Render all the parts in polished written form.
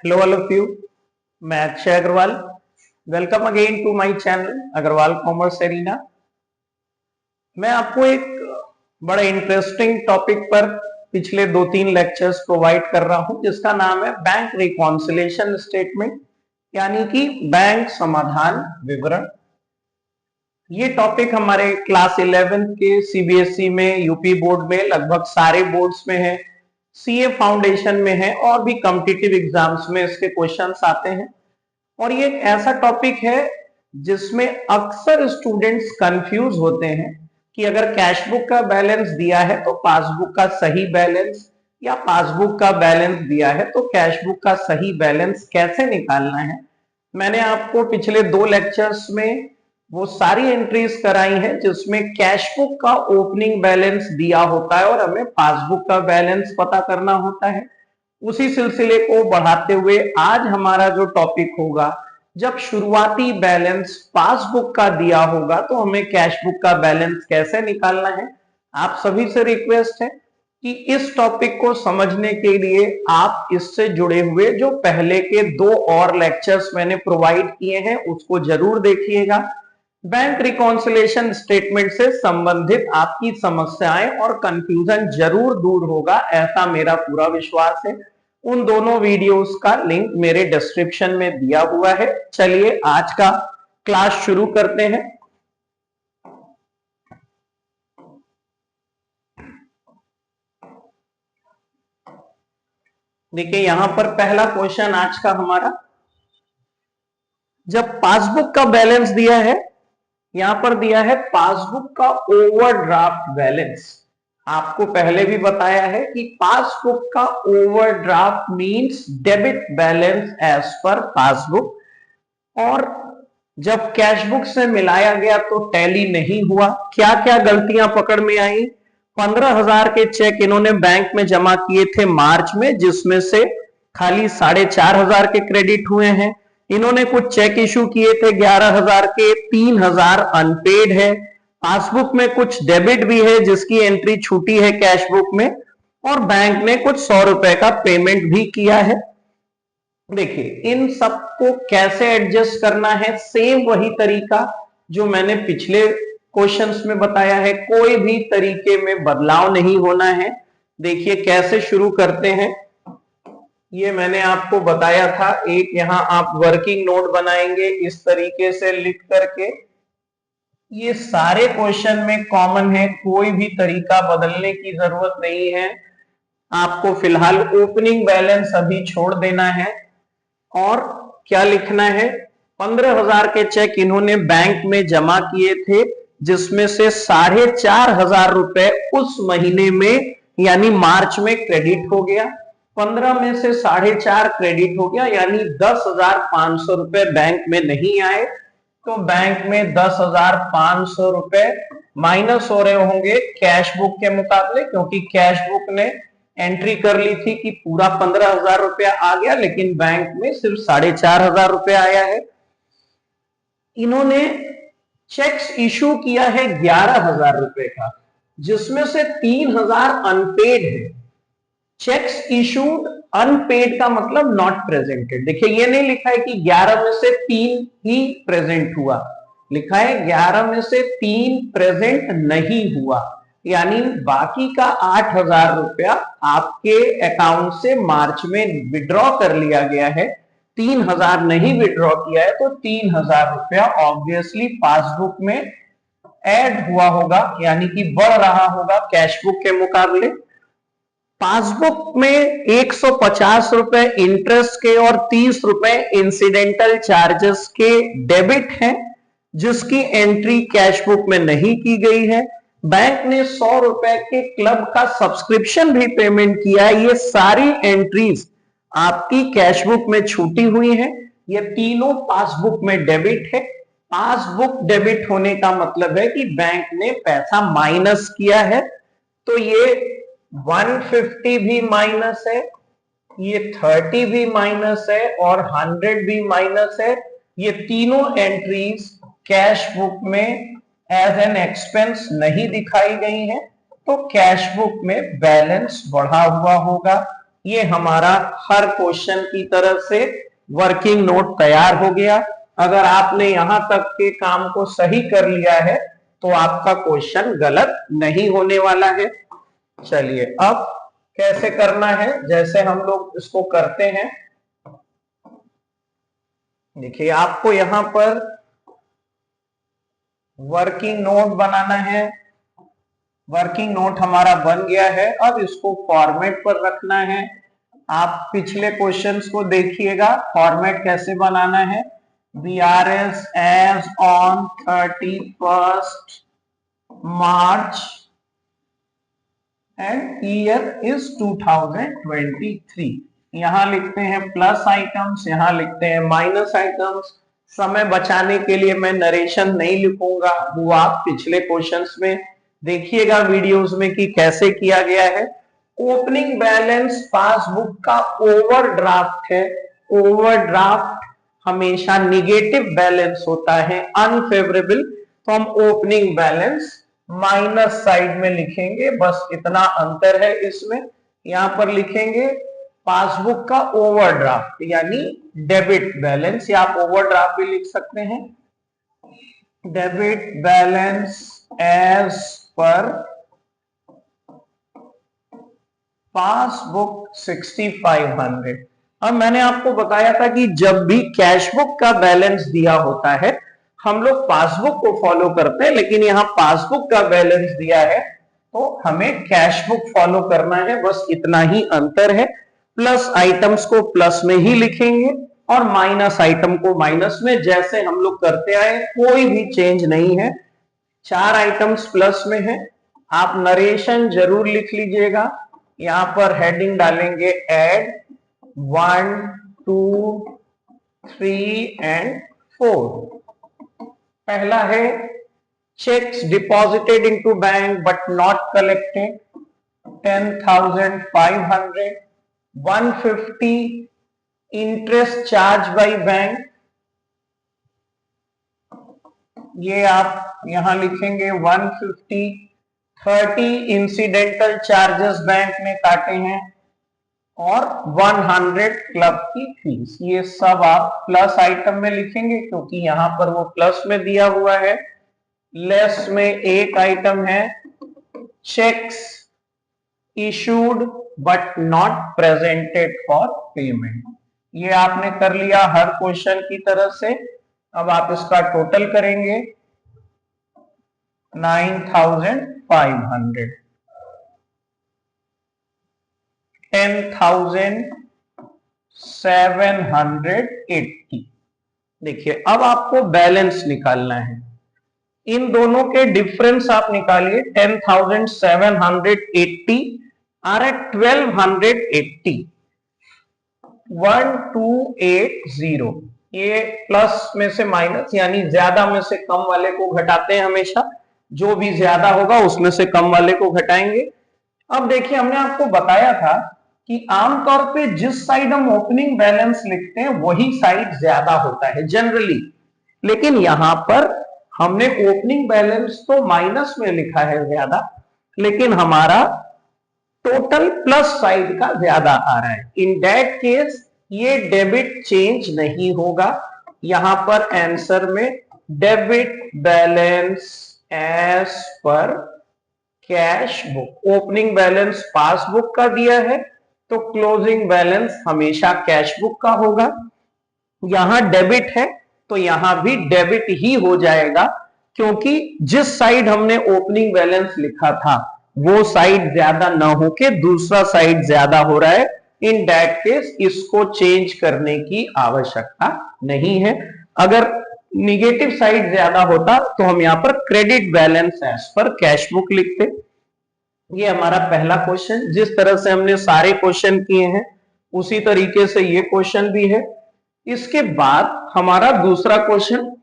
Hello all of you, मैं Akshay Agrawal. Welcome again to my channel Agrawal commerce arena. मैं आपको एक बड़ा इंटरेस्टिंग टॉपिक पर पिछले 2-3 लेक्चर्स प्रोवाइड कर रहा हूं, जिसका नाम है बैंक रिकॉन्सिलेशन स्टेटमेंट, यानी कि बैंक समाधान विवरण। ये टॉपिक हमारे क्लास 11 के सीबीएसई में, यूपी बोर्ड में, लगभग सारे बोर्ड्स में है, सीए फाउंडेशन में है और भी कॉम्पिटिटिव एग्जाम्स में इसके क्वेश्चंस आते हैं। और ये एक ऐसा टॉपिक है जिसमें अक्सर स्टूडेंट्स कंफ्यूज होते हैं कि अगर कैश बुक का बैलेंस दिया है तो पासबुक का सही बैलेंस, या पासबुक का बैलेंस दिया है तो कैश बुक का सही बैलेंस कैसे निकालना है। मैंने आपको पिछले 2 लेक्चर्स में वो सारी एंट्रीज कराई हैं जिसमें कैश बुक का ओपनिंग बैलेंस दिया होता है और हमें पासबुक का बैलेंस पता करना होता है। उसी सिलसिले को बढ़ाते हुए आज हमारा जो टॉपिक होगा, जब शुरुआती बैलेंस पासबुक का दिया होगा तो हमें कैश बुक का बैलेंस कैसे निकालना है। आप सभी से रिक्वेस्ट है कि इस टॉपिक को समझने के लिए आप इससे जुड़े हुए जो पहले के 2 और लेक्चर्स मैंने प्रोवाइड किए हैं उसको जरूर देखिएगा। बैंक रिकॉन्सिलेशन स्टेटमेंट से संबंधित आपकी समस्याएं और कंफ्यूजन जरूर दूर होगा, ऐसा मेरा पूरा विश्वास है। उन दोनों वीडियोस का लिंक मेरे डिस्क्रिप्शन में दिया हुआ है। चलिए आज का क्लास शुरू करते हैं। देखिए यहां पर पहला क्वेश्चन आज का हमारा, जब पासबुक का बैलेंस दिया है, यहां पर दिया है पासबुक का ओवरड्राफ्ट बैलेंस। आपको पहले भी बताया है कि पासबुक का overdraft means debit balance as per passbook, और जब कैश बुक से मिलाया गया तो टैली नहीं हुआ। क्या क्या गलतियां पकड़ में आई? 15,000 के चेक इन्होंने बैंक में जमा किए थे मार्च में, जिसमें से खाली 4,500 के क्रेडिट हुए हैं। इन्होंने कुछ चेक इशू किए थे 11,000 के, 3,000 अनपेड है। पासबुक में कुछ डेबिट भी है जिसकी एंट्री छूटी है कैश बुक में, और बैंक ने कुछ 100 रुपए का पेमेंट भी किया है। देखिए इन सबको कैसे एडजस्ट करना है, सेम वही तरीका जो मैंने पिछले क्वेश्चंस में बताया है, कोई भी तरीके में बदलाव नहीं होना है। देखिए कैसे शुरू करते हैं, ये मैंने आपको बताया था। एक यहां आप वर्किंग नोट बनाएंगे इस तरीके से लिख करके। ये सारे क्वेश्चन में कॉमन है, कोई भी तरीका बदलने की जरूरत नहीं है। आपको फिलहाल ओपनिंग बैलेंस अभी छोड़ देना है। और क्या लिखना है? 15,000 के चेक इन्होंने बैंक में जमा किए थे, जिसमें से 4,500 रुपए उस महीने में यानी मार्च में क्रेडिट हो गया। 15 में से 4.5 क्रेडिट हो गया, यानी 10,500 रुपए बैंक में नहीं आए। तो बैंक में 10,500 रुपए माइनस हो रहे होंगे कैश बुक के मुकाबले, क्योंकि कैश बुक ने एंट्री कर ली थी कि पूरा 15,000 रुपया आ गया, लेकिन बैंक में सिर्फ 4,500 रुपया आया है। इन्होंने चेक्स इशू किया है 11,000 रुपए का, जिसमें से 3,000 अनपेड है। चेक्स इशूड अनपेड का मतलब नॉट प्रेजेंटेड। देखिए ये नहीं लिखा है कि 11 में से 3 ही प्रेजेंट हुआ, लिखा है 11 में से 3 प्रेजेंट नहीं हुआ, यानी बाकी का 8,000 रुपया आपके अकाउंट से मार्च में विड्रॉ कर लिया गया है, 3,000 नहीं विड्रॉ किया है, तो 3,000 रुपया ऑब्वियसली पासबुक में ऐड हुआ होगा, यानी कि बढ़ रहा होगा कैश बुक के मुकाबले। पासबुक में 150 रुपए इंटरेस्ट के और 30 रुपए इंसिडेंटल चार्जेस के डेबिट हैं, जिसकी एंट्री कैश बुक में नहीं की गई है। बैंक ने 100 रुपए के क्लब का सब्सक्रिप्शन भी पेमेंट किया है। ये सारी एंट्रीज आपकी कैश बुक में छूटी हुई हैं। ये तीनों पासबुक में डेबिट है। पासबुक डेबिट होने का मतलब है कि बैंक ने पैसा माइनस किया है। तो ये 150 भी माइनस है, ये 30 भी माइनस है और 100 भी माइनस है। ये तीनों एंट्रीज कैश बुक में एज एन एक्सपेंस नहीं दिखाई गई हैं, तो कैश बुक में बैलेंस बढ़ा हुआ होगा। ये हमारा हर क्वेश्चन की तरफ से वर्किंग नोट तैयार हो गया। अगर आपने यहां तक के काम को सही कर लिया है तो आपका क्वेश्चन गलत नहीं होने वाला है। चलिए अब कैसे करना है, जैसे हम लोग इसको करते हैं। देखिए आपको यहां पर वर्किंग नोट बनाना है। वर्किंग नोट हमारा बन गया है, अब इसको फॉर्मेट पर रखना है। आप पिछले क्वेश्चंस को देखिएगा, फॉर्मेट कैसे बनाना है। BRS as on 31st March and year is 2023। यहां लिखते हैं प्लस आइटम्स, यहां लिखते हैं माइनस आइटम्स। समय बचाने के लिए मैं नरेशन नहीं लिखूंगा, वो आप पिछले क्वेश्चंस में देखिएगा वीडियोस में कि कैसे किया गया है। ओपनिंग बैलेंस पासबुक का ओवरड्राफ्ट है। ओवरड्राफ्ट हमेशा निगेटिव बैलेंस होता है, अनफेवरेबल, तो हम ओपनिंग बैलेंस माइनस साइड में लिखेंगे, बस इतना अंतर है इसमें। यहां पर लिखेंगे पासबुक का ओवरड्राफ्ट यानी डेबिट बैलेंस, या आप ओवरड्राफ्ट भी लिख सकते हैं। Debit balance as per passbook 6500। अब मैंने आपको बताया था कि जब भी कैश बुक का बैलेंस दिया होता है हम लोग पासबुक को फॉलो करते हैं, लेकिन यहां पासबुक का बैलेंस दिया है तो हमें कैश बुक फॉलो करना है, बस इतना ही अंतर है। प्लस आइटम्स को प्लस में ही लिखेंगे और माइनस आइटम को माइनस में, जैसे हम लोग करते आए, कोई भी चेंज नहीं है। 4 आइटम्स प्लस में है। आप नरेशन जरूर लिख लीजिएगा। यहां पर हेडिंग डालेंगे ऐड 1 2 3 एंड 4। पहला है checks deposited into bank but not collected 10,500। 150 interest charge by bank, ये आप यहां लिखेंगे 150। 30 इंसिडेंटल चार्जेस बैंक ने काटे हैं और 100 क्लब की फीस। ये सब आप प्लस आइटम में लिखेंगे क्योंकि यहां पर वो प्लस में दिया हुआ है। लेस में एक आइटम है cheques issued but not presented for payment. ये आपने कर लिया हर क्वेश्चन की तरफ से। अब आप इसका टोटल करेंगे 9,500। 10,780। देखिए अब आपको बैलेंस निकालना है, इन दोनों के डिफरेंस आप निकालिए। 10,780 और 1280। 1280, ये प्लस में से माइनस यानी ज्यादा में से कम वाले को घटाते हैं हमेशा। जो भी ज्यादा होगा उसमें से कम वाले को घटाएंगे। अब देखिए हमने आपको बताया था कि आमतौर पे जिस साइड हम ओपनिंग बैलेंस लिखते हैं वही साइड ज्यादा होता है जनरली, लेकिन यहां पर हमने ओपनिंग बैलेंस तो माइनस में लिखा है ज्यादा, लेकिन हमारा टोटल प्लस साइड का ज्यादा आ रहा है। इन दैट केस ये डेबिट चेंज नहीं होगा। यहां पर आंसर में debit balance as per cash book, opening balance passbook का दिया है तो क्लोजिंग बैलेंस हमेशा कैश बुक का होगा। यहां डेबिट है तो यहां भी डेबिट ही हो जाएगा, क्योंकि जिस साइड हमने ओपनिंग बैलेंस लिखा था वो साइड ज्यादा ना होके दूसरा साइड ज्यादा हो रहा है। इन दैट केस इसको चेंज करने की आवश्यकता नहीं है। अगर निगेटिव साइड ज्यादा होता तो हम यहां पर credit balance as per cash book लिखते। ये हमारा पहला क्वेश्चन। जिस तरह से हमने सारे क्वेश्चन किए हैं उसी तरीके से ये क्वेश्चन भी है। इसके बाद हमारा दूसरा question,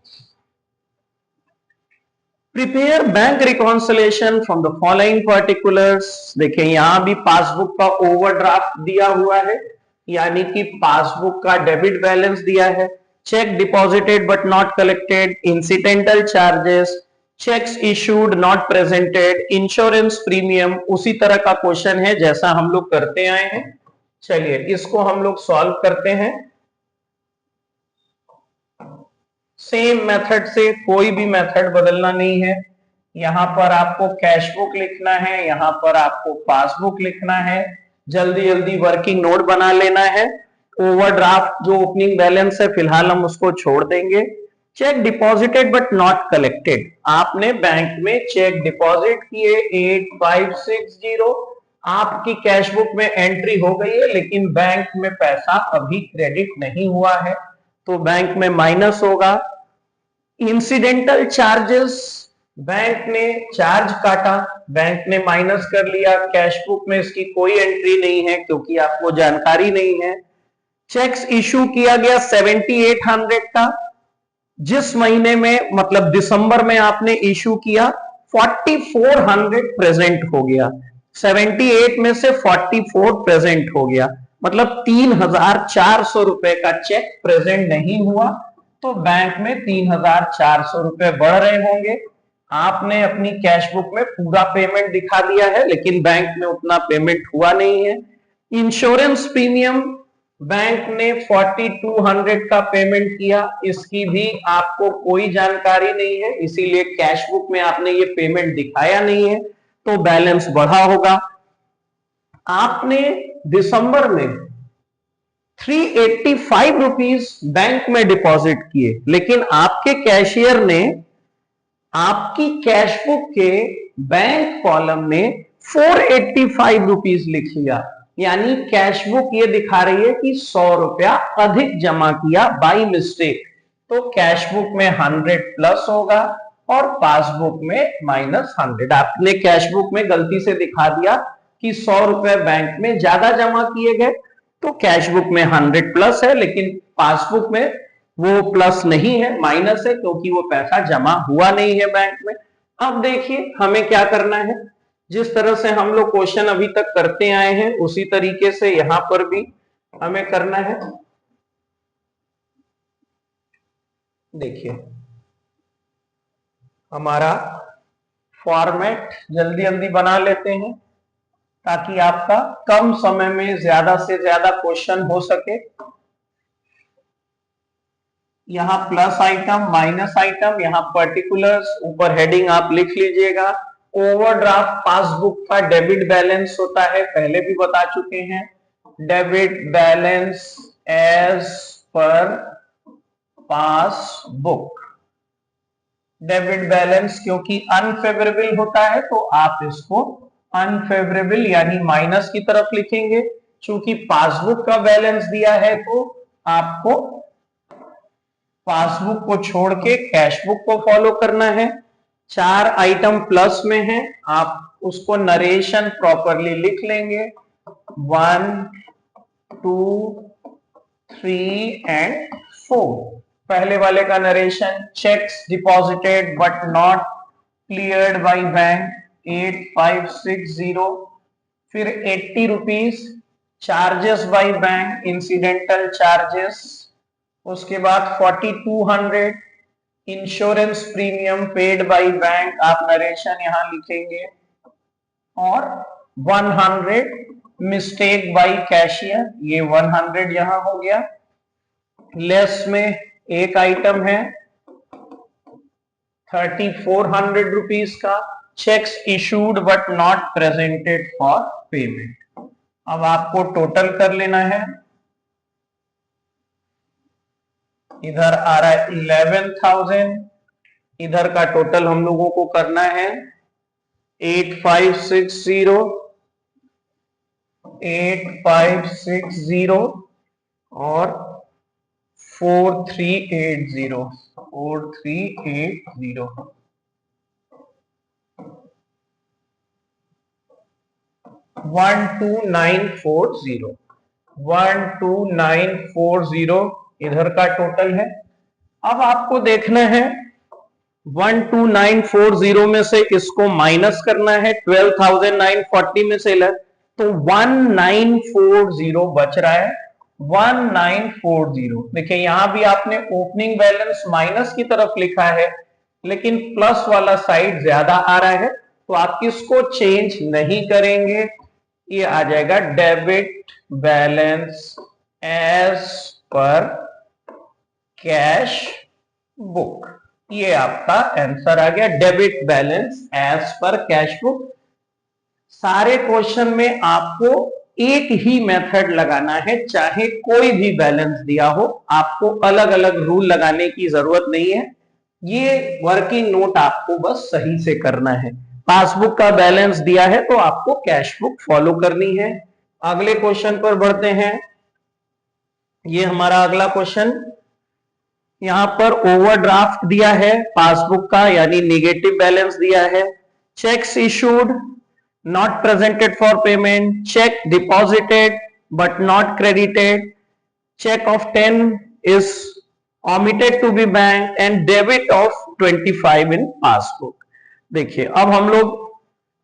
prepare bank reconciliation from the following particulars. देखिए यहां भी पासबुक का ओवरड्राफ्ट दिया हुआ है, यानी कि पासबुक का डेबिट बैलेंस दिया है। Cheque deposited but not collected, incidental charges, cheques issued not presented, insurance premium. उसी तरह का क्वेश्चन है जैसा हम लोग करते आए हैं। चलिए इसको हम लोग सॉल्व करते हैं सेम मेथड से, कोई भी मेथड बदलना नहीं है। यहां पर आपको कैश बुक लिखना है, यहां पर आपको पासबुक लिखना है, जल्दी जल्दी वर्किंग नोट बना लेना है। ओवरड्राफ्ट जो ओपनिंग बैलेंस है फिलहाल हम उसको छोड़ देंगे। Check deposited but not collected, आपने बैंक में चेक डिपॉजिट किए 8560, आपकी कैश बुक में एंट्री हो गई है लेकिन बैंक में पैसा अभी क्रेडिट नहीं हुआ है, तो बैंक में माइनस होगा। इंसिडेंटल चार्जेस, बैंक ने चार्ज काटा, बैंक ने माइनस कर लिया, कैश बुक में इसकी कोई एंट्री नहीं है क्योंकि आपको जानकारी नहीं है। चेक्स इशू किया गया 7800 का, जिस महीने में मतलब दिसंबर में आपने इशू किया 4400 प्रेजेंट हो गया, 78 में से 44 प्रेजेंट हो गया, मतलब 3400 रुपए का चेक प्रेजेंट नहीं हुआ, तो बैंक में 3400 रुपए बढ़ रहे होंगे। आपने अपनी कैश बुक में पूरा पेमेंट दिखा दिया है लेकिन बैंक में उतना पेमेंट हुआ नहीं है। इंश्योरेंस प्रीमियम बैंक ने 4200 का पेमेंट किया, इसकी भी आपको कोई जानकारी नहीं है, इसीलिए कैश बुक में आपने ये पेमेंट दिखाया नहीं है, तो बैलेंस बढ़ा होगा। आपने दिसंबर में 385 रुपीज बैंक में डिपॉजिट किए लेकिन आपके कैशियर ने आपकी कैश बुक के बैंक कॉलम में 485 रुपीज लिख लिया, यानी कैश बुक ये दिखा रही है कि 100 रुपया अधिक जमा किया बाई मिस्टेक, तो कैश बुक में 100 प्लस होगा और पासबुक में -100। आपने कैश बुक में गलती से दिखा दिया कि 100 रुपए बैंक में ज्यादा जमा किए गए, तो कैश बुक में 100 प्लस है लेकिन पासबुक में वो प्लस नहीं है, माइनस है, क्योंकि वो पैसा जमा हुआ नहीं है बैंक में। अब देखिए हमें क्या करना है, जिस तरह से हम लोग क्वेश्चन अभी तक करते आए हैं उसी तरीके से यहां पर भी हमें करना है। देखिए हमारा फॉर्मेट जल्दी जल्दी बना लेते हैं ताकि आपका कम समय में ज्यादा से ज्यादा क्वेश्चन हो सके। यहाँ प्लस आइटम माइनस आइटम, यहाँ पर्टिकुलर्स, ऊपर हेडिंग आप लिख लीजिएगा। ओवरड्राफ्ट पासबुक का डेबिट बैलेंस होता है, पहले भी बता चुके हैं, debit balance as per passbook. Debit balance क्योंकि अनफेवरेबल होता है तो आप इसको अनफेवरेबल यानी माइनस की तरफ लिखेंगे, चूंकि पासबुक का बैलेंस दिया है तो आपको पासबुक को छोड़ के कैश बुक को फॉलो करना है। 4 आइटम प्लस में है, आप उसको नरेशन प्रॉपरली लिख लेंगे, 1 2 3 एंड 4। पहले वाले का narration, checks deposited but not cleared by bank 8560, फिर 80 rupees charges by bank, incidental charges, उसके बाद 4200 insurance premium paid by bank, आप नरेशन यहां लिखेंगे, और 100 मिस्टेक बाय कैशियर, ये 100 यहां हो गया। लेस में एक आइटम है 3400 रुपीज का, cheques issued but not presented for payment. अब आपको टोटल कर लेना है, इधर आ रहा है 11,000, इधर का टोटल हम लोगों को करना है 8560 और 4380 12940 इधर का टोटल है। अब आपको देखना है 12940 में से इसको माइनस करना है, 12,940 में से लग, तो 1940 बच रहा है। 1940 देखिए यहां भी आपने ओपनिंग बैलेंस माइनस की तरफ लिखा है लेकिन प्लस वाला साइड ज्यादा आ रहा है, तो आप इसको चेंज नहीं करेंगे, ये आ जाएगा debit balance as per cash book. ये आपका आंसर आ गया, debit balance as per cash book. सारे क्वेश्चन में आपको एक ही मेथड लगाना है, चाहे कोई भी बैलेंस दिया हो, आपको अलग अलग रूल लगाने की जरूरत नहीं है। ये वर्किंग नोट आपको बस सही से करना है। पासबुक का बैलेंस दिया है तो आपको कैश बुक फॉलो करनी है। अगले क्वेश्चन पर बढ़ते हैं। ये हमारा अगला क्वेश्चन, यहां पर ओवरड्राफ्ट दिया है पासबुक का, यानी निगेटिव बैलेंस दिया है। Cheques issued not presented for payment, check deposited but not credited, check of 10 is omitted to be banked and debit of 25 in passbook। देखिए अब हम लोग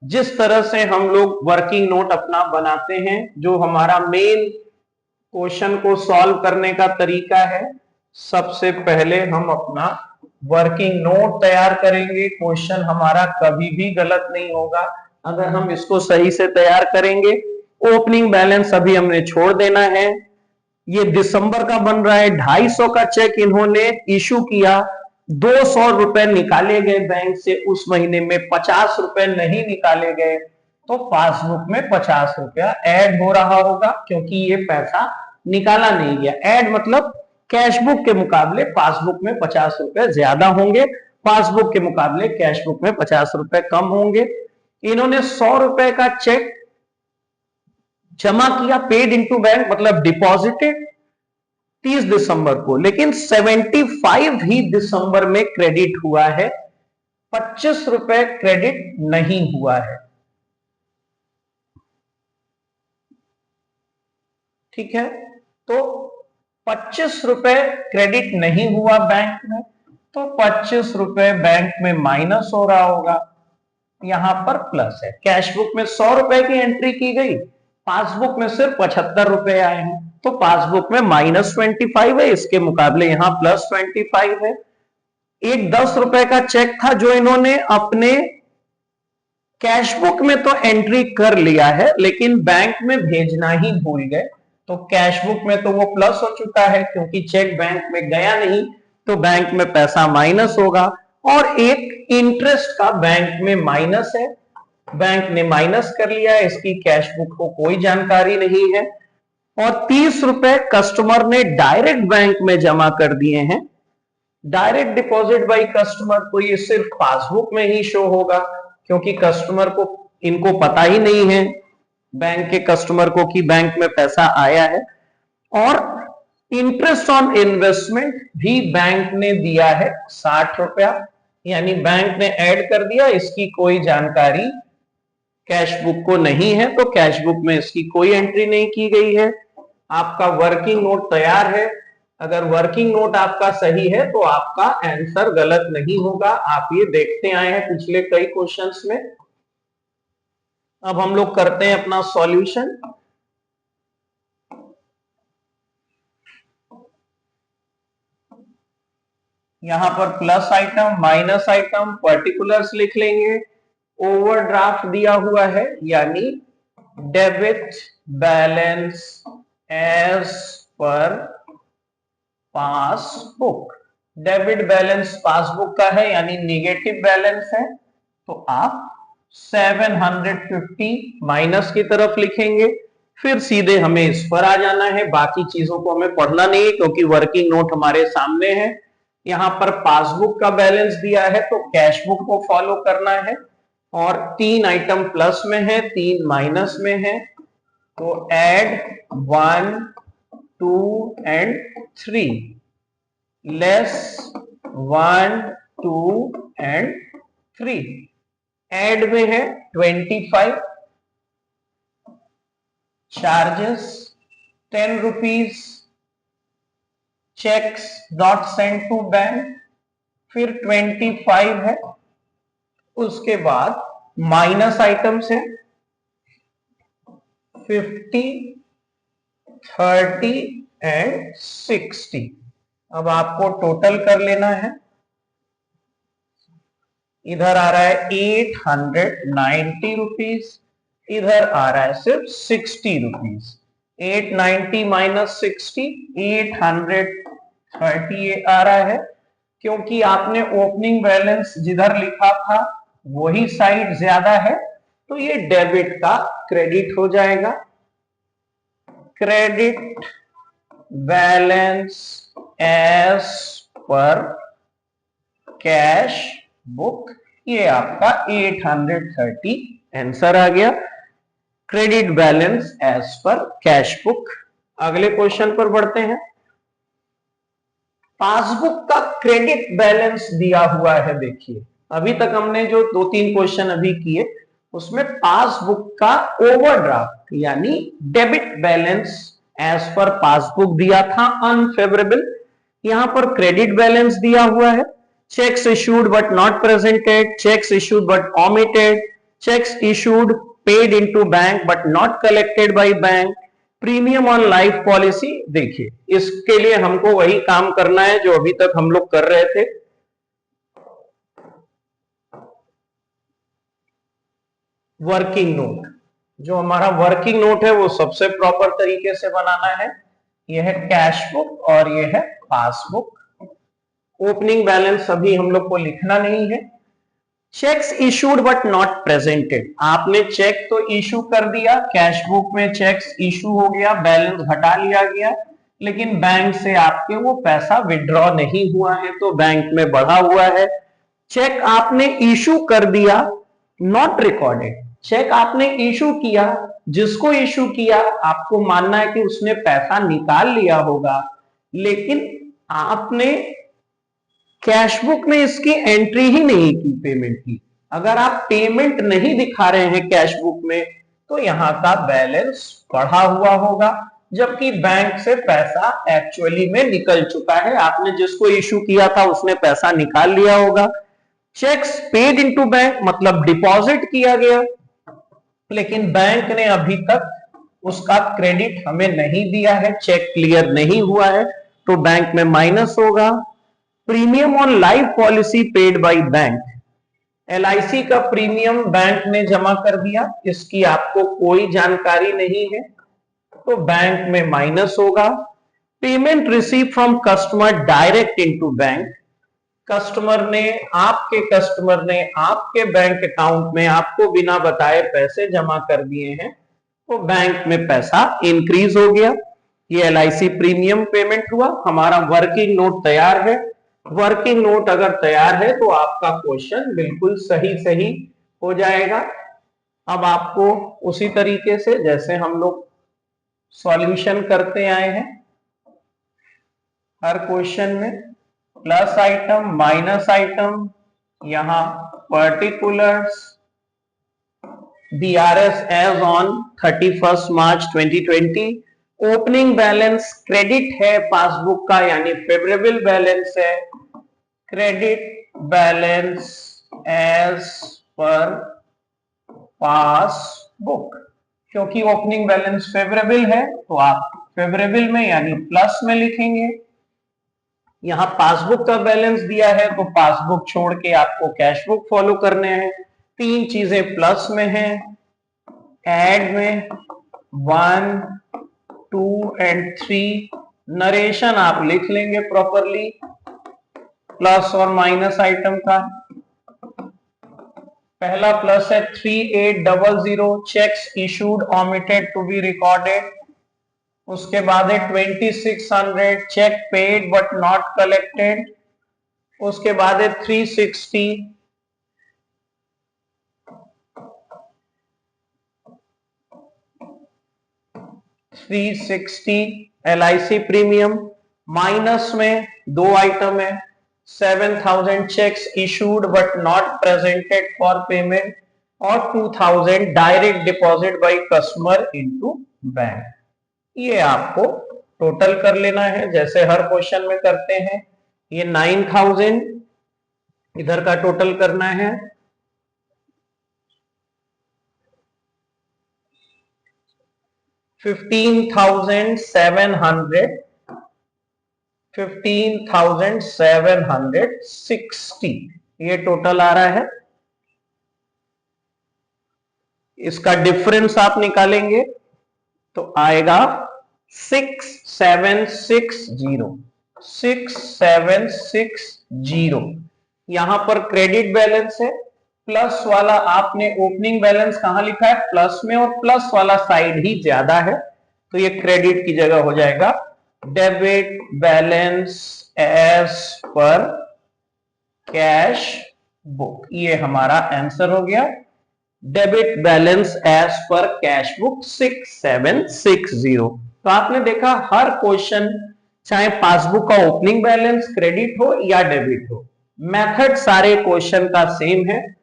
जिस तरह से हम लोग वर्किंग नोट अपना बनाते हैं, जो हमारा मेन क्वेश्चन को सॉल्व करने का तरीका है, सबसे पहले हम अपना वर्किंग नोट तैयार करेंगे। क्वेश्चन हमारा कभी भी गलत नहीं होगा अगर हम इसको सही से तैयार करेंगे। ओपनिंग बैलेंस अभी हमने छोड़ देना है। ये दिसंबर का बन रहा है, 250 का चेक इन्होंने इशू किया, 200 रुपए निकाले गए बैंक से, उस महीने में 50 रुपए नहीं निकाले गए, तो पासबुक में 50 रुपया ऐड हो रहा होगा, क्योंकि ये पैसा निकाला नहीं गया। ऐड मतलब कैश बुक के मुकाबले पासबुक में 50 रुपए ज्यादा होंगे, पासबुक के मुकाबले कैश बुक में 50 रुपए कम होंगे। इन्होंने 100 रुपए का चेक जमा किया, पेड इनटू बैंक मतलब डिपॉजिटेड 30 दिसंबर को, लेकिन 75 ही दिसंबर में क्रेडिट हुआ है, 25 रुपए क्रेडिट नहीं हुआ है। ठीक है, तो 25 रुपए क्रेडिट नहीं हुआ बैंक में, तो 25 रुपए बैंक में माइनस हो रहा होगा, यहां पर प्लस है। कैश बुक में 100 रुपए की एंट्री की गई, पासबुक में सिर्फ 75 रुपए आए हैं, तो पासबुक में -25 है, इसके मुकाबले यहां +25 है। एक 10 रुपए का चेक था जो इन्होंने अपने कैश बुक में तो एंट्री कर लिया है, लेकिन बैंक में भेजना ही भूल गए, तो कैश बुक में तो वो प्लस हो चुका है, क्योंकि चेक बैंक में गया नहीं, तो बैंक में पैसा माइनस होगा। और एक इंटरेस्ट का बैंक में माइनस है, बैंक ने माइनस कर लिया है, इसकी कैश बुक को कोई जानकारी नहीं है। और 30 रुपए कस्टमर ने डायरेक्ट बैंक में जमा कर दिए हैं, डायरेक्ट डिपॉजिट बाय कस्टमर, तो ये सिर्फ पासबुक में ही शो होगा, क्योंकि कस्टमर को इनको पता ही नहीं है, बैंक के कस्टमर को, कि बैंक में पैसा आया है। और इंटरेस्ट ऑन इन्वेस्टमेंट भी बैंक ने दिया है 60 रुपया, यानी बैंक ने ऐड कर दिया, इसकी कोई जानकारी कैश बुक को नहीं है, तो कैश बुक में इसकी कोई एंट्री नहीं की गई है। आपका वर्किंग नोट तैयार है। अगर वर्किंग नोट आपका सही है तो आपका आंसर गलत नहीं होगा, आप ये देखते आए हैं पिछले कई क्वेश्चंस में। अब हम लोग करते हैं अपना सॉल्यूशन। यहां पर plus item, minus item, particulars लिख लेंगे। ओवरड्राफ्ट दिया हुआ है, यानी debit balance as per passbook. Debit balance passbook का है, यानी निगेटिव बैलेंस है, तो आप 750 माइनस की तरफ लिखेंगे। फिर सीधे हमें इस पर आ जाना है, बाकी चीजों को हमें पढ़ना नहीं है, क्योंकि वर्किंग नोट हमारे सामने है। यहां पर पासबुक का बैलेंस दिया है, तो कैश बुक को फॉलो करना है, और 3 आइटम प्लस में है, 3 माइनस में है, तो add 1, 2 and 3, less 1, 2 and 3। Add में है 25, charges 10 rupees, cheques not sent to bank, फिर 25 है। उसके बाद माइनस आइटम्स है 50, 30 एंड 60। अब आपको टोटल कर लेना है। इधर आ रहा है 890 रुपीज, इधर आ रहा है सिर्फ 60 रुपीज। 890 माइनस 60, 830 ये आ रहा है, क्योंकि आपने ओपनिंग बैलेंस जिधर लिखा था वही साइड ज्यादा है, तो ये डेबिट का क्रेडिट हो जाएगा। Credit balance as per cash book, ये आपका 830 आंसर आ गया। Credit balance as per cash book. अगले क्वेश्चन पर बढ़ते हैं। पासबुक का क्रेडिट बैलेंस दिया हुआ है। देखिए अभी तक हमने जो 2-3 क्वेश्चन अभी किए उसमें पासबुक का ओवरड्राफ्ट यानी debit balance as per passbook दिया था अनफेवरेबल। यहां पर क्रेडिट बैलेंस दिया हुआ है। Checks issued but not presented, checks issued but omitted, checks issued paid into bank but not collected by bank, premium on life policy. देखिए इसके लिए हमको वही काम करना है जो अभी तक हम लोग कर रहे थे। वर्किंग नोट, जो हमारा वर्किंग नोट है वो सबसे प्रॉपर तरीके से बनाना है। यह है कैश बुक और यह है पासबुक। ओपनिंग बैलेंस अभी हम लोग को लिखना नहीं है। Cheques issued but not presented, आपने चेक तो इशू कर दिया, कैश बुक में चेक्स इशू हो गया, बैलेंस घटा लिया गया, लेकिन बैंक से आपके वो पैसा विड्रॉ नहीं हुआ है तो बैंक में बढ़ा हुआ है। चेक आपने इशू कर दिया, नॉट रिकॉर्डेड, चेक आपने इशू किया, जिसको इशू किया आपको मानना है कि उसने पैसा निकाल लिया होगा, लेकिन आपने कैश बुक में इसकी एंट्री ही नहीं की पेमेंट की। अगर आप पेमेंट नहीं दिखा रहे हैं कैश बुक में तो यहां का बैलेंस बढ़ा हुआ होगा, जबकि बैंक से पैसा एक्चुअली में निकल चुका है। आपने जिसको इशू किया था उसने पैसा निकाल लिया होगा। चेक्स पेड इनटू बैंक मतलब डिपॉजिट किया गया, लेकिन बैंक ने अभी तक उसका क्रेडिट हमें नहीं दिया है, चेक क्लियर नहीं हुआ है तो बैंक में माइनस होगा। Premium on life policy paid by bank, LIC का प्रीमियम बैंक ने जमा कर दिया, इसकी आपको कोई जानकारी नहीं है तो बैंक में माइनस होगा। Payment receive from customer direct into bank, customer ने आपके बैंक अकाउंट में आपको बिना बताए पैसे जमा कर दिए हैं तो बैंक में पैसा इंक्रीज हो गया। ये एलआईसी प्रीमियम पेमेंट हुआ। हमारा वर्किंग नोट तैयार है। वर्किंग नोट अगर तैयार है तो आपका क्वेश्चन बिल्कुल सही हो जाएगा। अब आपको उसी तरीके से जैसे हम लोग सॉल्यूशन करते आए हैं हर क्वेश्चन में, प्लस आइटम माइनस आइटम, यहां particulars, BRS as on 31 March 2020, opening balance credit है पासबुक का यानी फेवरेबल बैलेंस है, credit balance as per passbook, क्योंकि ओपनिंग बैलेंस फेवरेबल है तो आप फेवरेबल में यानी प्लस में लिखेंगे। यहां पासबुक का बैलेंस दिया है तो पासबुक छोड़ के आपको कैश बुक फॉलो करने हैं। 3 चीजें प्लस में हैं, एड में 1, 2 एंड 3, नरेशन आप लिख लेंगे प्रॉपरली प्लस और माइनस आइटम का। पहला प्लस है 3800, cheques issued omitted to be recorded. उसके बाद है 2600, cheque paid but not collected. उसके बाद है 360 एलआईसी प्रीमियम। माइनस में 2 आइटम है, 7000 cheques issued but not presented for payment और 2000 direct deposit by customer into bank. ये आपको टोटल कर लेना है जैसे हर क्वेश्चन में करते हैं। ये 9000 इधर का टोटल करना है, 15,760 ये टोटल आ रहा है। इसका डिफरेंस आप निकालेंगे तो आएगा 6760 यहां पर क्रेडिट बैलेंस है। प्लस वाला आपने ओपनिंग बैलेंस कहां लिखा है, प्लस में, और प्लस वाला साइड ही ज्यादा है तो ये क्रेडिट की जगह हो जाएगा debit balance as per cash book. ये हमारा आंसर हो गया, debit balance as per cash book 6760। तो आपने देखा हर क्वेश्चन, चाहे पासबुक का ओपनिंग बैलेंस क्रेडिट हो या डेबिट हो, मेथड सारे क्वेश्चन का सेम है।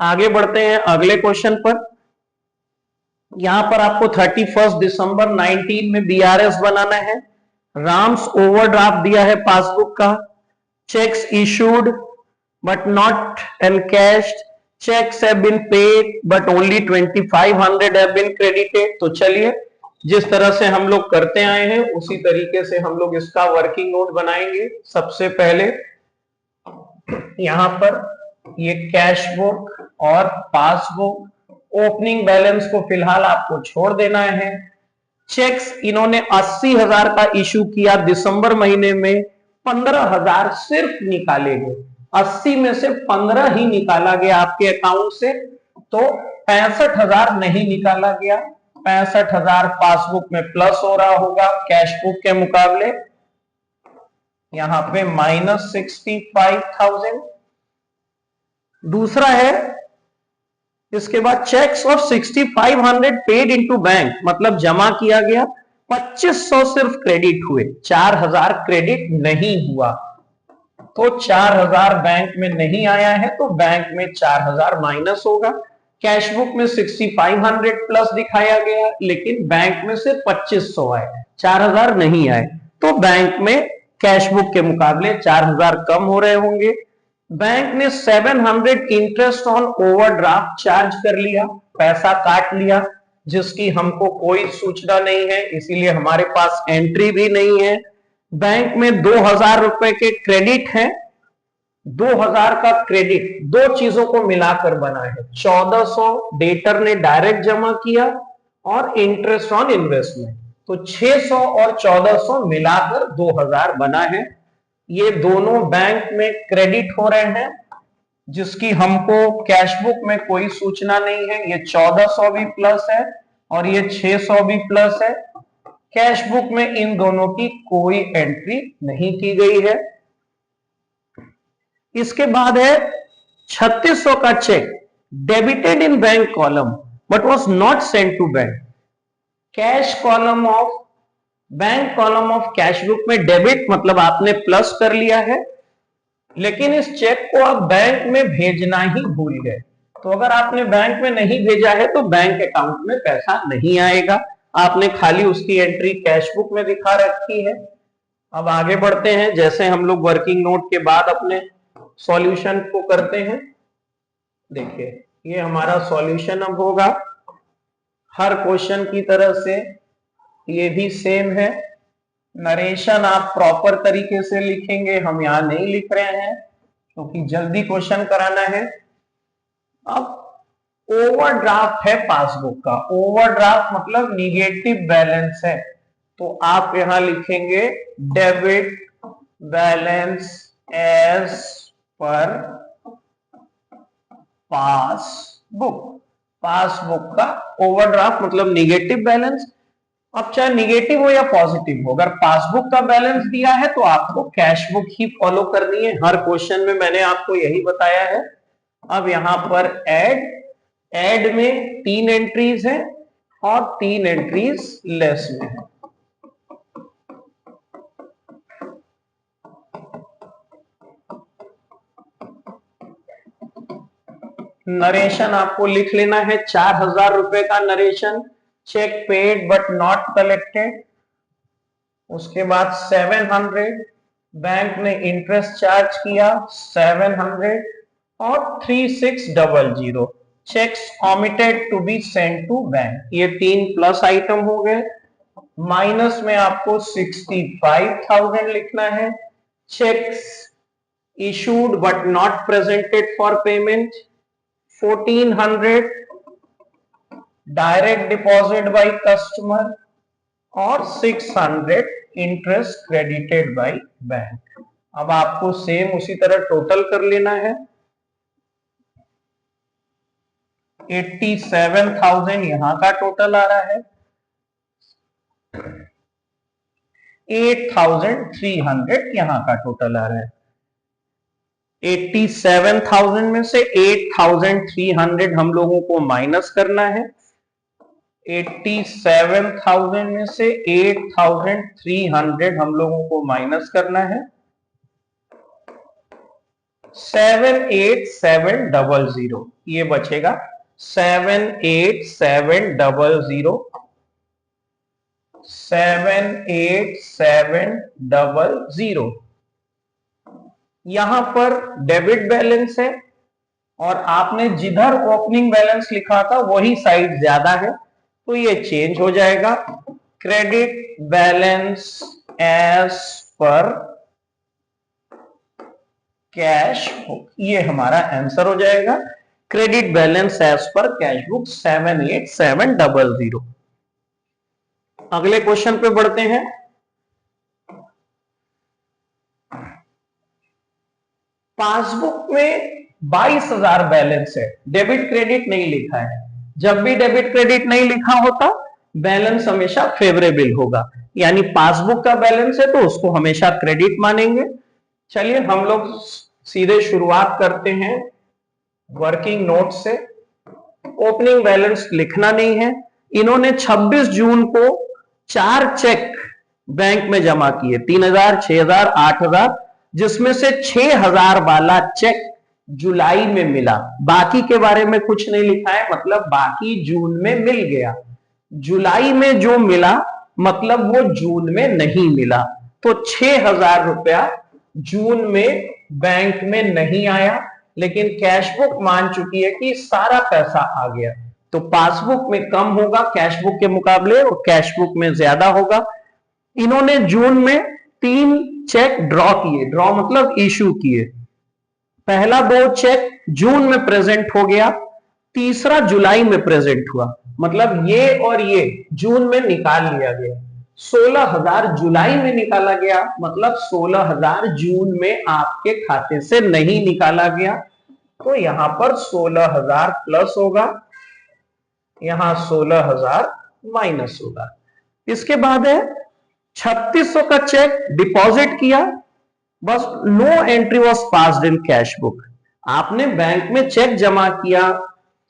आगे बढ़ते हैं अगले क्वेश्चन पर। यहां पर आपको 31 दिसंबर 19 में बीआरएस बनाना है। राम्स ओवरड्राफ्ट दिया है पासबुक का। Cheques issued but not encashed, checks have been paid but only 2500 have been credited। तो चलिए जिस तरह से हम लोग करते आए हैं उसी तरीके से हम लोग इसका वर्किंग नोट बनाएंगे। सबसे पहले यहां पर ये कैश बुक और पासबुक, ओपनिंग बैलेंस को फिलहाल आपको छोड़ देना है। चेक्स इन्होंने 80,000 का इशू किया दिसंबर महीने में, 15,000 सिर्फ निकाले गए, 80 में से 15 ही निकाला गया आपके अकाउंट से, तो 65,000 नहीं निकाला गया। 65,000 पासबुक में प्लस हो रहा होगा कैश बुक के मुकाबले, यहां पे -65,000। दूसरा है इसके बाद cheques of 6500 paid into bank, मतलब जमा किया गया, 2500 सिर्फ क्रेडिट हुए, 4000 क्रेडिट नहीं हुआ, तो 4000 बैंक में नहीं आया है तो बैंक में 4000 माइनस होगा। कैश बुक में 6500 प्लस दिखाया गया लेकिन बैंक में सिर्फ 2500 आए, 4000 नहीं आए, तो बैंक में कैश बुक के मुकाबले 4000 कम हो रहे होंगे। बैंक ने 700 इंटरेस्ट ऑन ओवरड्राफ्ट चार्ज कर लिया, पैसा काट लिया, जिसकी हमको कोई सूचना नहीं है, इसीलिए हमारे पास एंट्री भी नहीं है। बैंक में 2000 रुपए के क्रेडिट हैं, 2000 का क्रेडिट दो चीजों को मिलाकर बना है, 1400 डेटर ने डायरेक्ट जमा किया और इंटरेस्ट ऑन इन्वेस्टमेंट, तो 600 और 1400 मिलाकर 2000 बना है। ये दोनों बैंक में क्रेडिट हो रहे हैं जिसकी हमको कैश बुक में कोई सूचना नहीं है। ये 1400 भी प्लस है और ये 600 भी प्लस है। कैश बुक में इन दोनों की कोई एंट्री नहीं की गई है। इसके बाद है 3600 का cheque debited in bank column but was not sent to bank. Cash column of bank column of cash book में डेबिट मतलब आपने प्लस कर लिया है, लेकिन इस चेक को आप बैंक में भेजना ही भूल गए। तो अगर आपने बैंक में नहीं भेजा है तो बैंक अकाउंट में पैसा नहीं आएगा, आपने खाली उसकी एंट्री कैश बुक में दिखा रखी है। अब आगे बढ़ते हैं, जैसे हम लोग वर्किंग नोट के बाद अपने सॉल्यूशन को करते हैं। देखिए ये हमारा सॉल्यूशन अब होगा, हर क्वेश्चन की तरह से ये भी सेम है। नरेशन आप प्रॉपर तरीके से लिखेंगे, हम यहां नहीं लिख रहे हैं क्योंकि जल्दी क्वेश्चन कराना है। अब ओवरड्राफ्ट है पासबुक का, ओवरड्राफ्ट मतलब निगेटिव बैलेंस है, तो आप यहां लिखेंगे debit balance as per passbook. Passbook का ओवरड्राफ्ट मतलब निगेटिव बैलेंस। अब चाहे निगेटिव हो या पॉजिटिव हो, अगर पासबुक का बैलेंस दिया है तो आपको कैश बुक ही फॉलो करनी है, हर क्वेश्चन में मैंने आपको यही बताया है। अब यहां पर ऐड में 3 एंट्रीज हैं और 3 एंट्रीज लेस में है। नरेशन आपको लिख लेना है, 4000 रुपए का narration, cheque paid but not collected. उसके बाद 700 बैंक ने इंटरेस्ट चार्ज किया 700 और 3600 cheques omitted to be sent to bank. ये 3 प्लस आइटम हो गए। माइनस में आपको 65,000 लिखना है। Cheques issued but not presented for payment 1400 direct deposit by customer और 600 इंटरेस्ट क्रेडिटेड बाय बैंक। अब आपको सेम उसी तरह टोटल कर लेना है। 87,000 यहां का टोटल आ रहा है, 8,300 यहां का टोटल आ रहा है। 87,000 में से 8,300 हम लोगों को माइनस करना है। 87,000 में से 8,300 हम लोगों को माइनस करना है। 78700 ये बचेगा, 78700, 78700। यहां पर डेबिट बैलेंस है और आपने जिधर ओपनिंग बैलेंस लिखा था वही साइड ज्यादा है, तो ये चेंज हो जाएगा। Credit balance as per cash book, ये हमारा आंसर हो जाएगा। Credit balance as per cash book 78700। अगले क्वेश्चन पे बढ़ते हैं। पासबुक में 22,000 बैलेंस है, डेबिट क्रेडिट नहीं लिखा है। जब भी डेबिट क्रेडिट नहीं लिखा होता बैलेंस हमेशा फेवरेबल होगा, यानी पासबुक का बैलेंस है तो उसको हमेशा क्रेडिट मानेंगे। चलिए हम लोग सीधे शुरुआत करते हैं वर्किंग नोट से। ओपनिंग बैलेंस लिखना नहीं है। इन्होंने 26 जून को 4 चेक बैंक में जमा किए, 3,000, 6,000, 8,000, जिसमें से 6,000 वाला चेक जुलाई में मिला। बाकी के बारे में कुछ नहीं लिखा है, मतलब बाकी जून में मिल गया। जुलाई में जो मिला मतलब वो जून में नहीं मिला, तो 6,000 रुपया जून में बैंक में नहीं आया, लेकिन कैश बुक मान चुकी है कि सारा पैसा आ गया, तो पासबुक में कम होगा कैश बुक के मुकाबले और कैश बुक में ज्यादा होगा। इन्होंने जून में 3 चेक ड्रॉ किए, ड्रॉ मतलब इशू किए। पहला 2 चेक जून में प्रेजेंट हो गया, तीसरा जुलाई में प्रेजेंट हुआ, मतलब ये और ये जून में निकाल लिया गया। 16,000 जुलाई में निकाला गया, मतलब 16,000 जून में आपके खाते से नहीं निकाला गया, तो यहां पर 16,000 प्लस होगा, यहां 16,000 माइनस होगा। इसके बाद है 3,600 का चेक डिपॉजिट किया, बस no entry was passed in cash book. आपने बैंक में चेक जमा किया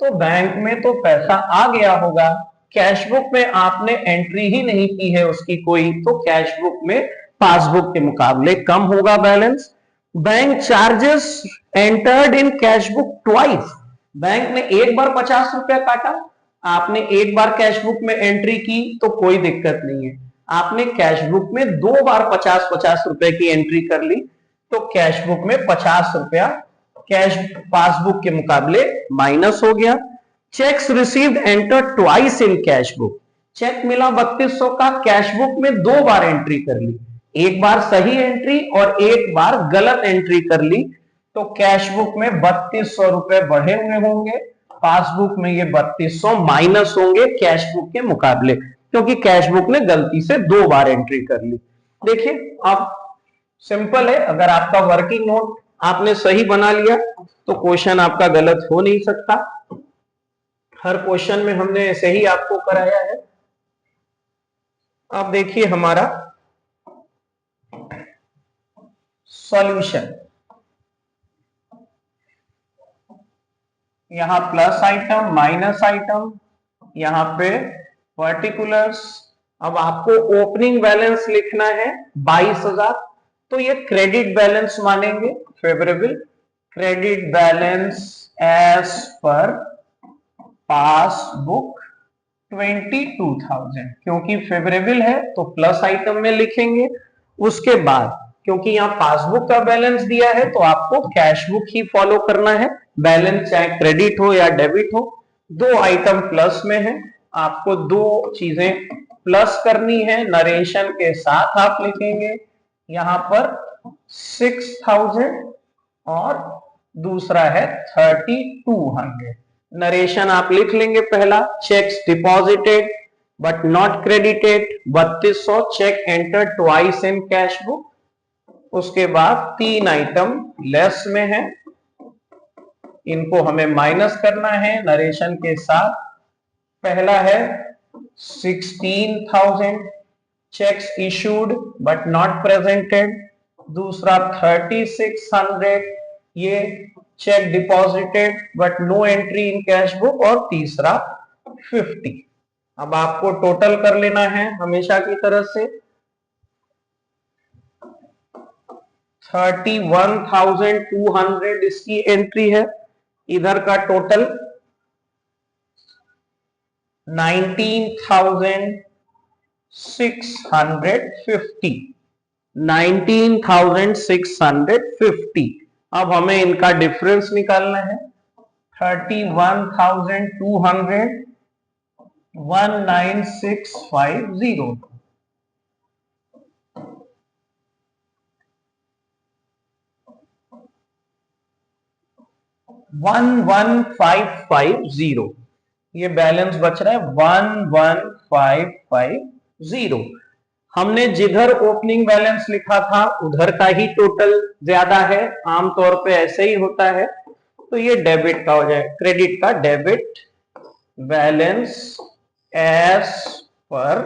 तो बैंक में तो पैसा आ गया होगा, कैश बुक में आपने एंट्री ही नहीं की है उसकी कोई, तो कैश बुक में पासबुक के मुकाबले कम होगा balance. Bank charges entered in cash book twice. Bank ने एक बार 50 रुपया काटा, आपने एक बार कैश बुक में एंट्री की तो कोई दिक्कत नहीं है। आपने कैश बुक में 2 बार 50-50 रुपए की एंट्री कर ली, तो कैश बुक में 50 रुपया कैश पासबुक के मुकाबले माइनस हो गया। Cheques received enter twice in cash book. Cheque मिला 3,200 का, कैश बुक में 2 बार एंट्री कर ली, एक बार सही एंट्री और एक बार गलत एंट्री कर ली, तो कैश बुक में 3,200 रुपए बढ़े हुए होंगे, पासबुक में ये 3,200 माइनस होंगे कैश बुक के मुकाबले, क्योंकि कैश बुक ने गलती से 2 बार एंट्री कर ली। देखिए अब सिंपल है, अगर आपका वर्किंग नोट आपने सही बना लिया तो क्वेश्चन आपका गलत हो नहीं सकता। हर क्वेश्चन में हमने ऐसे ही आपको कराया है। अब देखिए हमारा सॉल्यूशन, यहां प्लस आइटम माइनस आइटम, यहां पे पर्टिकुलर्स। अब आपको ओपनिंग बैलेंस लिखना है 22,000, तो ये क्रेडिट बैलेंस मानेंगे favourable. Credit balance as per passbook 22,000, क्योंकि फेवरेबल है तो प्लस आइटम में लिखेंगे। उसके बाद क्योंकि यहाँ पासबुक का बैलेंस दिया है तो आपको कैश बुक ही फॉलो करना है, बैलेंस चाहे क्रेडिट हो या डेबिट हो। 2 आइटम प्लस में है, आपको 2 चीजें प्लस करनी है, नरेशन के साथ आप लिखेंगे। यहां पर 6,000 और दूसरा है 3,200। नरेशन आप लिख लेंगे, पहला cheques deposited, but not credited 3200 cheque enter twice in cash book. उसके बाद 3 आइटम लेस में है, इनको हमें माइनस करना है नरेशन के साथ। पहला है 16,000 cheques issued but not presented. दूसरा 3600 ये cheque deposited but no entry in cash book. और तीसरा 50। अब आपको टोटल कर लेना है हमेशा की तरह से। 31,200 इसकी एंट्री है। इधर का टोटल 19,650। 19,650। अब हमें इनका डिफरेंस निकालना है। 31,200 19650। 11550 ये बैलेंस बच रहा है 11550। हमने जिधर ओपनिंग बैलेंस लिखा था उधर का ही टोटल ज्यादा है, आमतौर पे ऐसे ही होता है। तो ये डेबिट का हो जाए, क्रेडिट का debit balance as per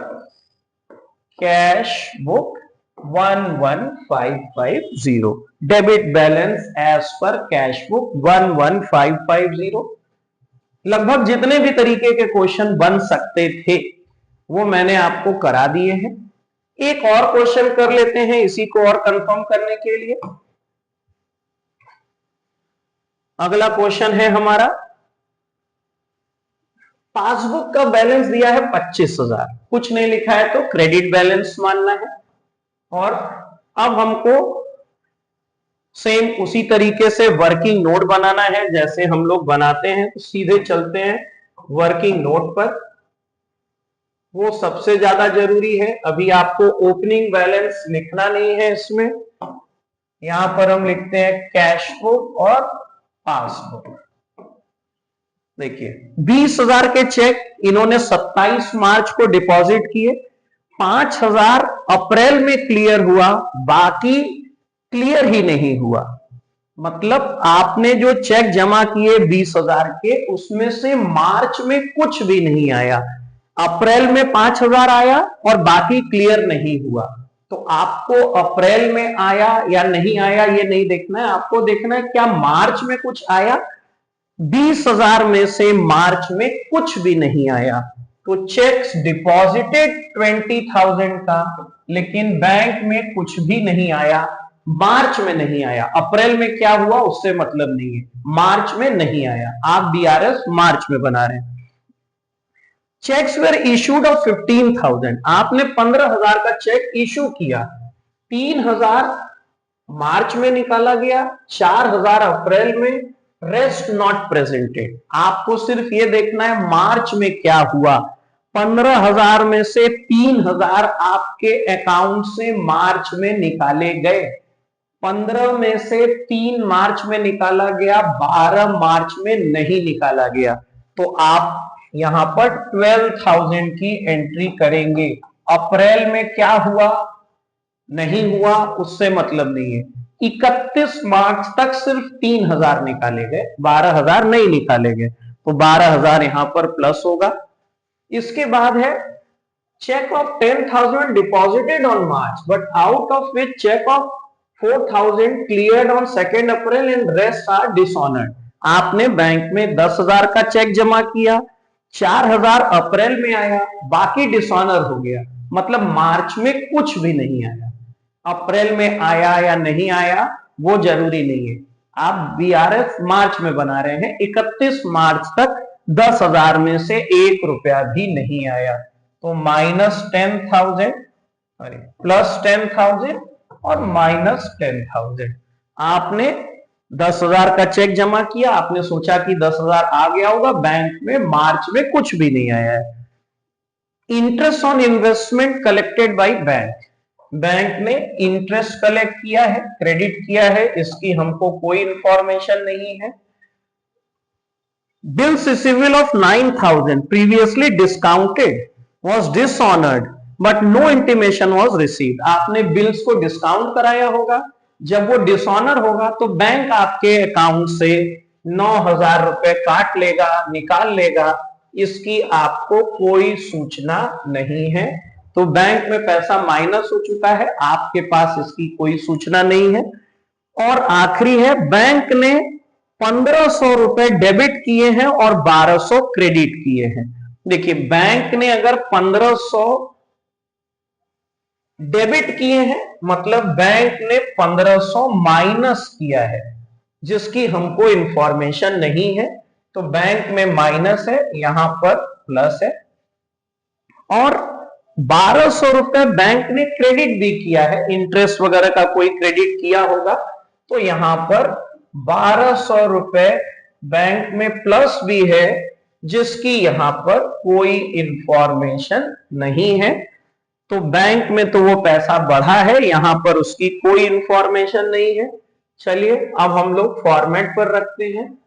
cash book 11550। Debit balance as per cash book 11550। लगभग जितने भी तरीके के क्वेश्चन बन सकते थे वो मैंने आपको करा दिए हैं। एक और क्वेश्चन कर लेते हैं इसी को और कंफर्म करने के लिए। अगला क्वेश्चन है हमारा, पासबुक का बैलेंस दिया है 25,000, कुछ नहीं लिखा है तो क्रेडिट बैलेंस मानना है। और अब हमको सेम उसी तरीके से वर्किंग नोट बनाना है जैसे हम लोग बनाते हैं। तो सीधे चलते हैं वर्किंग नोट पर, वो सबसे ज्यादा जरूरी है। अभी आपको ओपनिंग बैलेंस लिखना नहीं है इसमें, यहां पर हम लिखते हैं कैश बुक और पासबुक। देखिए 20,000 के चेक इन्होंने 27 मार्च को डिपॉजिट किए, 5,000 अप्रैल में क्लियर हुआ, बाकी क्लियर ही नहीं हुआ। मतलब आपने जो चेक जमा किए 20,000 के, उसमें से मार्च में कुछ भी नहीं आया, अप्रैल में 5,000 आया और बाकी क्लियर नहीं हुआ। तो आपको अप्रैल में आया या नहीं आया ये नहीं देखना है, आपको देखना है क्या मार्च में कुछ आया। 20,000 में से मार्च में कुछ भी नहीं आया, तो चेक्स डिपॉजिटेड 20,000 का, लेकिन बैंक में कुछ भी नहीं आया, मार्च में नहीं आया। अप्रैल में क्या हुआ उससे मतलब नहीं है, मार्च में नहीं आया। आप बीआरएस मार्च में बना रहे हैं। चेक्स वेर इशूड ऑफ 15,000, आपने 15,000 का चेक इशू किया, 3,000 मार्च में निकाला गया, 4,000 अप्रैल में, रेस्ट नॉट प्रेजेंटेड। आपको सिर्फ ये देखना है मार्च में क्या हुआ। 15,000 में से 3,000 आपके अकाउंट से मार्च में निकाले गए, 15 में से 3 मार्च में निकाला गया, 12 मार्च में नहीं निकाला गया। तो आप यहां पर 12,000 की एंट्री करेंगे। अप्रैल में क्या हुआ नहीं हुआ उससे मतलब नहीं है। 31 मार्च तक सिर्फ 3,000 निकाले गए, 12,000 नहीं निकाले गए, तो 12,000 यहां पर प्लस होगा। इसके बाद है cheque of 10,000 deposited on March but out of which cheque of 4,000 cleared on 2 April and rest are dishonoured. आपने बैंक में 10,000 का चेक जमा किया, 4,000 अप्रैल में आया, बाकी डिसऑनर हो गया, मतलब मार्च में कुछ भी नहीं आया। अप्रैल में आया या नहीं आया वो जरूरी नहीं है, आप बीआरएस मार्च में बना रहे हैं। 31 मार्च तक 10,000 में से 1 रुपया भी नहीं आया, तो -10,000 +10,000 और -10,000। आपने 10,000 का चेक जमा किया, आपने सोचा कि 10,000 आ गया होगा, बैंक में मार्च में कुछ भी नहीं आया है। Interest on investment collected by bank, bank ने इंटरेस्ट कलेक्ट किया है, क्रेडिट किया है, इसकी हमको कोई इंफॉर्मेशन नहीं है। Bills receivable of 9,000 previously discounted, was dishonored but no intimation was received। आपने बिल्स को डिस्काउंट कराया होगा, जब वो डिसऑनर होगा तो बैंक आपके अकाउंट से 9,000 रुपए काट लेगा, निकाल लेगा, इसकी आपको कोई सूचना नहीं है। तो बैंक में पैसा माइनस हो चुका है, आपके पास इसकी कोई सूचना नहीं है। और आखिरी है, बैंक ने 1,500 रुपए डेबिट किए हैं और 1,200 क्रेडिट किए हैं। देखिए, बैंक ने अगर 1,500 डेबिट किए हैं मतलब बैंक ने 1,500 माइनस किया है, जिसकी हमको इंफॉर्मेशन नहीं है। तो बैंक में माइनस है, यहां पर प्लस है। और 1,200 रुपए बैंक ने क्रेडिट भी किया है, इंटरेस्ट वगैरह का कोई क्रेडिट किया होगा, तो यहां पर 1,200 रुपए बैंक में प्लस भी है, जिसकी यहां पर कोई इंफॉर्मेशन नहीं है। तो बैंक में तो वो पैसा बढ़ा है, यहां पर उसकी कोई इंफॉर्मेशन नहीं है। चलिए अब हम लोग फॉर्मेट पर रखते हैं।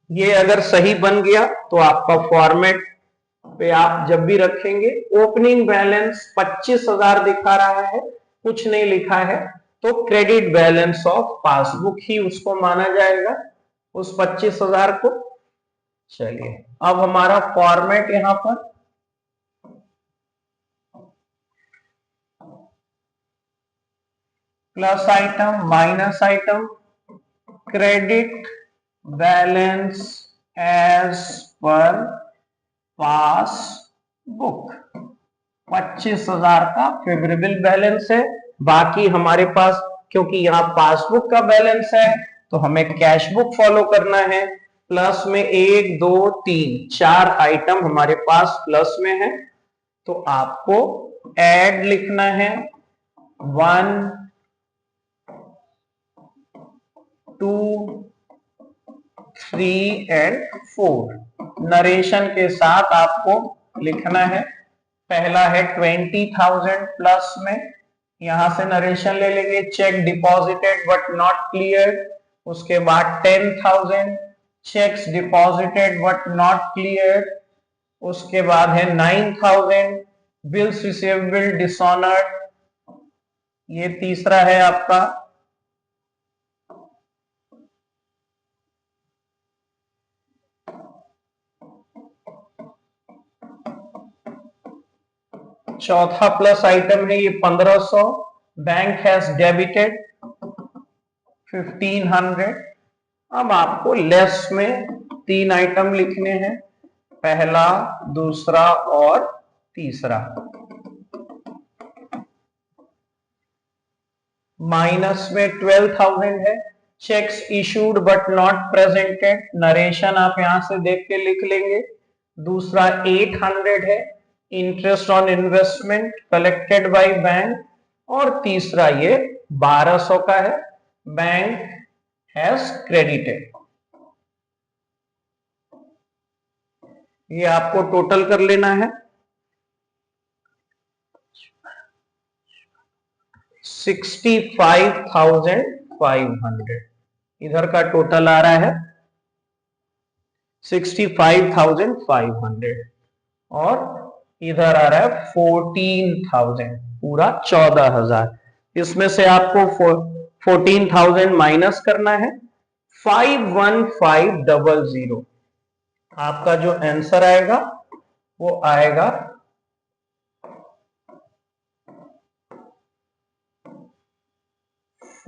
ये अगर सही बन गया तो आपका फॉर्मेट पे आप जब भी रखेंगे, ओपनिंग बैलेंस 25,000 दिखा रहा है, कुछ नहीं लिखा है, तो क्रेडिट बैलेंस ऑफ पासबुक ही उसको माना जाएगा, उस 25,000 को। चलिए अब हमारा फॉर्मेट यहां पर plus item minus item, credit balance as per passbook, 25,000 का फेवरेबल बैलेंस है। बाकी हमारे पास, क्योंकि यहाँ पासबुक का बैलेंस है तो हमें कैश बुक फॉलो करना है। प्लस में 1 2 3 4 आइटम हमारे पास प्लस में है, तो आपको ऐड लिखना है 1 2 3 एंड 4। नरेशन के साथ आपको लिखना है। पहला है 20,000 प्लस में, यहां से नरेशन ले लेंगे, check deposited but not clear. उसके बाद 10,000 checks deposited but not clear. उसके बाद है 9,000 बिल्स रिसीवेबल डिसऑनर्ड, ये तीसरा है आपका। चौथा प्लस आइटम है ये 1,500, बैंक हैज डेबिटेड 1,500। अब आपको लेस में 3 आइटम लिखने हैं, पहला, दूसरा और तीसरा। माइनस में 12,000 है, cheques issued but not presented, narration आप यहां से देख के लिख लेंगे। दूसरा 800 है, interest on investment collected by bank. और तीसरा ये 1,200 का है, बैंक हैज क्रेडिटेड। ये आपको टोटल कर लेना है। 65,500 इधर का टोटल आ रहा है 65,500 और इधर आ रहा है 14,000, पूरा 14,000। इसमें से आपको 14,000 माइनस करना है, 51500। आपका जो आंसर आएगा वो आएगा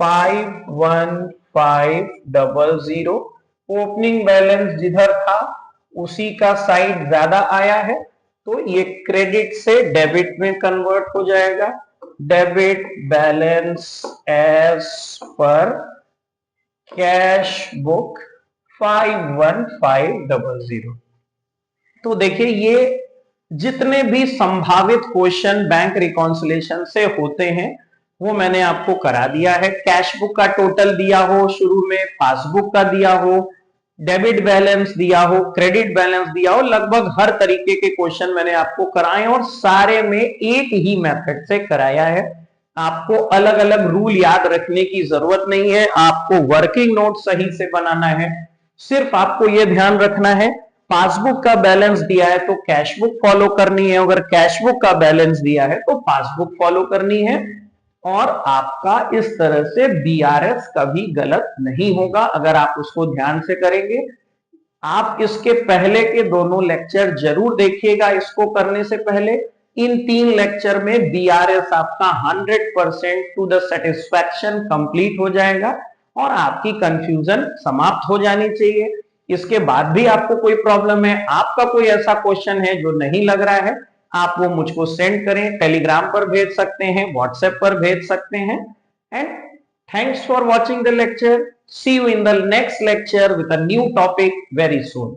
51500। ओपनिंग बैलेंस जिधर था उसी का साइड ज्यादा आया है, तो ये क्रेडिट से डेबिट में कन्वर्ट हो जाएगा। Debit balance as per cash book 51500। तो देखिए, ये जितने भी संभावित क्वेश्चन बैंक रिकॉन्सिलेशन से होते हैं वो मैंने आपको करा दिया है। कैश बुक का टोटल दिया हो शुरू में, पासबुक का दिया हो, डेबिट बैलेंस दिया हो, क्रेडिट बैलेंस दिया हो, लगभग हर तरीके के क्वेश्चन मैंने आपको कराए और सारे में एक ही मेथड से कराया है। आपको अलग अलग रूल याद रखने की जरूरत नहीं है, आपको वर्किंग नोट सही से बनाना है। सिर्फ आपको यह ध्यान रखना है पासबुक का बैलेंस दिया है तो कैश बुक फॉलो करनी है, अगर कैश बुक का बैलेंस दिया है तो पासबुक फॉलो करनी है। और आपका इस तरह से बीआरएस कभी गलत नहीं होगा अगर आप उसको ध्यान से करेंगे। आप इसके पहले के दोनों लेक्चर जरूर देखिएगा इसको करने से पहले। इन 3 लेक्चर में बीआरएस आपका 100% टू द सेटिस्फैक्शन कंप्लीट हो जाएगा और आपकी कंफ्यूजन समाप्त हो जानी चाहिए। इसके बाद भी आपको कोई प्रॉब्लम है, आपका कोई ऐसा क्वेश्चन है जो नहीं लग रहा है, आप वो मुझको सेंड करें, टेलीग्राम पर भेज सकते हैं, व्हाट्सएप पर भेज सकते हैं। And thanks for watching the lecture. See you in the next lecture with a new topic very soon.